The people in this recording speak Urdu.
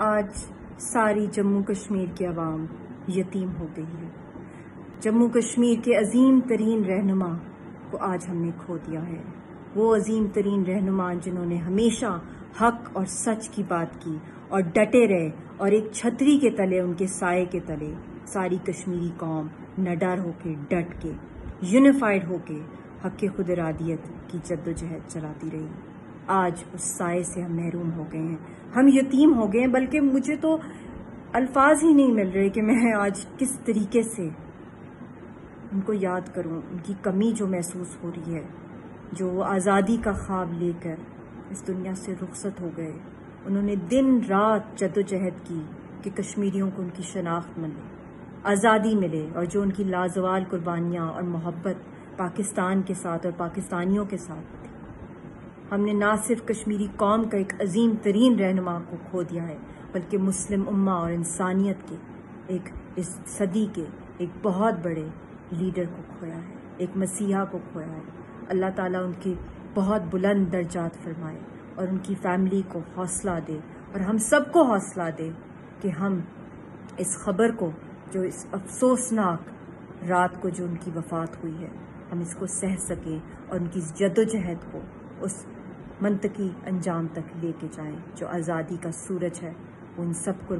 آج ساری جموں کشمیر کی عوام یتیم ہو گئی ہے۔ جموں کشمیر کے عظیم ترین رہنما کو آج ہم نے کھو دیا ہے۔ وہ عظیم ترین رہنما جنہوں نے ہمیشہ حق اور سچ کی بات کی اور ڈٹے رہے، اور ایک چھتری کے تلے، ان کے سائے کے تلے ساری کشمیری قوم نڈر ہو کے، ڈٹ کے، یونیفائڈ ہو کے حق خود ارادیت کی جدوجہد چلاتی رہی۔ آج اس سائے سے ہم محروم ہو گئے ہیں، ہم یتیم ہو گئے ہیں، بلکہ مجھے تو الفاظ ہی نہیں مل رہے کہ میں آج کس طریقے سے ان کو یاد کروں، ان کی کمی جو محسوس ہو رہی ہے، جو وہ آزادی کا خواب لے کر اس دنیا سے رخصت ہو گئے۔ انہوں نے دن رات جدوجہد کی کہ کشمیریوں کو ان کی شناخت ملے، آزادی ملے، اور جو ان کی لازوال قربانیاں اور محبت پاکستان کے ساتھ اور پاکستانیوں کے ساتھ تھی۔ ہم نے نہ صرف کشمیری قوم کا ایک عظیم ترین رہنما کو کھو دیا ہے، بلکہ مسلم امہ اور انسانیت کے اس صدی کے ایک بہت بڑے لیڈر کو کھویا ہے، ایک مسیحا کو کھویا ہے۔ اللہ تعالیٰ ان کے بہت بلند درجات فرمائے اور ان کی فیملی کو حوصلہ دے، اور ہم سب کو حوصلہ دے کہ ہم اس خبر کو، جو اس افسوسناک رات کو جو ان کی وفات ہوئی ہے، ہم اس کو سہ سکیں اور ان کی جدوجہد کو اس منطقی انجام تک لے کے جائیں۔ جو آزادی کا سورج ہے، وہ ان سب کو